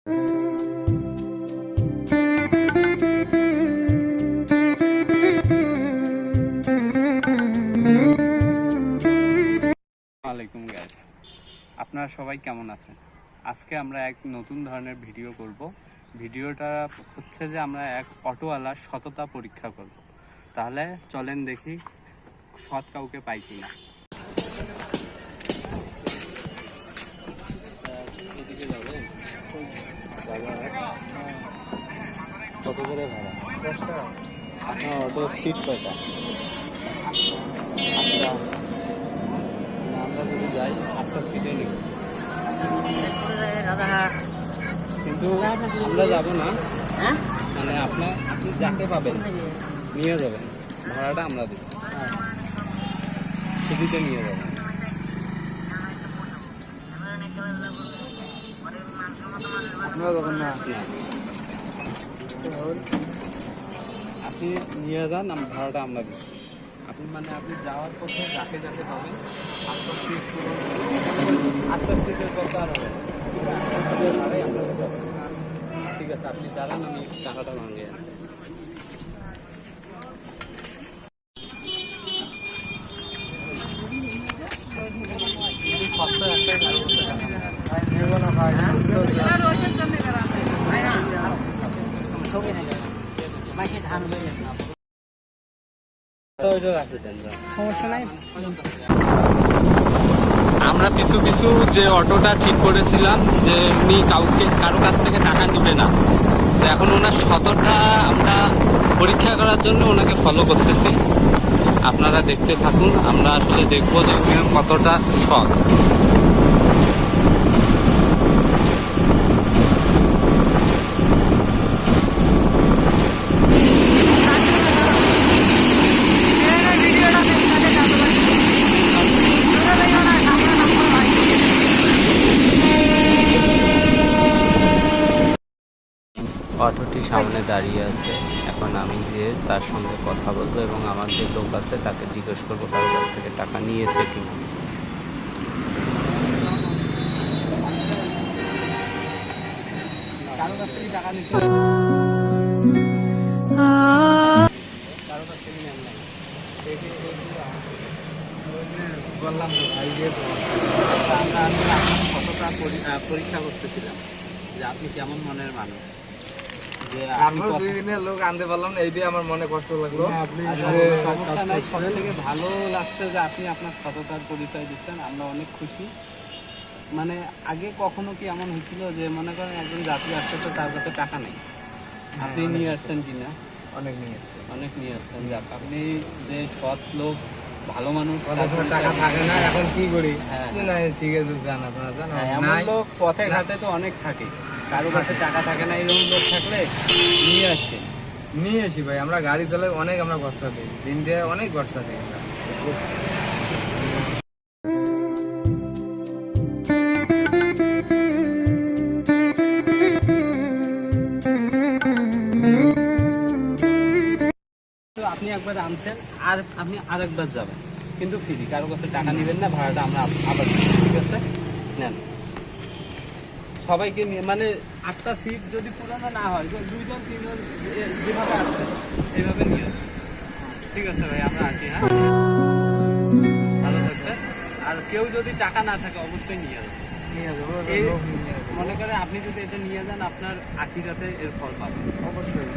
আলাইকুম গাইস, আপনারা সবাই কেমন আছেন? আজকে আমরা এক নতুন ধরনের ভিডিও করব। ভিডিওটা হচ্ছে যে আমরা এক অটোওয়ালার সততা পরীক্ষা করব। তাহলে চলেন দেখি সৎ কাউকে পাই কিনা। এদিকে যাবেন? কত করে ভাড়া? 10 টাকা। অটো সিট কয়টা? আচ্ছা, আমরা যদি যাই 8টা সিটে নেব, কিন্তু আমরা যাব না। মানে আপনি যাকে পাবেন নিয়ে যাবেন, ভাড়াটা আমরা দেব, ছুটিতে নিয়ে যাবেন। আপনারা যাবেন না? আপনি নিয়ে যান, ভাড়াটা আমরা দিচ্ছি। আপনি যাওয়ার পথে যাকে যাকে পাবেন 8টা সিটের কথা আর হবে না। ঠিক আছে, আপনি দাঁড়ান, আমি টাকাটা ভাঙিয়ে আনতেছি। আমরা কিছু কিছু যে অটোটা ঠিক করেছিলাম যে উনি কারো কাছ থেকে টাকা নিবে না, তো এখন ওনার সততা আমরা পরীক্ষা করার জন্য ওনাকে ফলো করতেছি। আপনারা দেখতে থাকুন, আমরা আসলে দেখবো যে উনি কতটা সৎ। অটোটি সামনে দাঁড়িয়ে আছে, এখন আমি গিয়ে তার সঙ্গে কথা বলবো এবং আমার যে লোক আছে তাকে জিজ্ঞেস করবো কারো কাছ থেকে টাকা নিয়েছে কিনা। কারো কাছ থেকে টাকা নিচ্ছে? কারো কাছ থেকে নেন নাই? বললাম তো ভাই, যে আমরা আপনার কতটা পরীক্ষা করতেছিলাম যে আপনি কেমন মনের মানুষ। লোক আনতে পারলাম না, এই দিয়ে আমার মনে কষ্ট লাগলো। সব থেকে ভালো লাগছে যে আপনি আপনার সততার পরিচয় দিচ্ছেন, আমরা অনেক খুশি। মানে আগে কখনো কি এমন হয়েছিল যে মনে করেন একজন যাত্রী আসছে তো তার কাছে টাকা নেই, আপনি নিয়ে আসছেন কিনা? অনেক নিয়ে এসছে, অনেক নিয়ে আসছেন। যাক, আপনি যে সৎ লোক, ভালো মানুষ। টাকা থাকে না, এখন কি করি? হ্যাঁ, ঠিক আছে, জান আপনারা জান, এমন লোক পথে ঘাটে তো অনেক থাকে, কারো কাছে টাকা থাকে না, এরকম লোক থাকলে নিয়ে আসে। নিয়ে আসি ভাই, আমরা গাড়ি চালাই অনেক, আমরা ভরসা দিই, দিন দিয়ে অনেক ভরসা দিই আমরা। আপনি একবার আনছেন আর আপনি আরেকবার যাবেন, কিন্তু ফ্রি, কারো কাছে টাকা নেবেন না, ভাড়াটা আমরা আবার দিচ্ছি। ঠিক আছে, নেন। সবাইকে নিয়ে, মানে 8টা সিট যদি পুরানো না হয়, 2জন 3জন যেভাবে আসছে সেইভাবে নিয়ে আসবে। ঠিক আছে ভাই, আমরা আসি। হ্যাঁ, ভালো থাকবেন। আর কেউ যদি টাকা না থাকে অবশ্যই নিয়ে আসবে। মনে করেন আপনি যদি এটা নিয়ে যান, আপনার আখিরাতে এর ফল পাবেন অবশ্যই।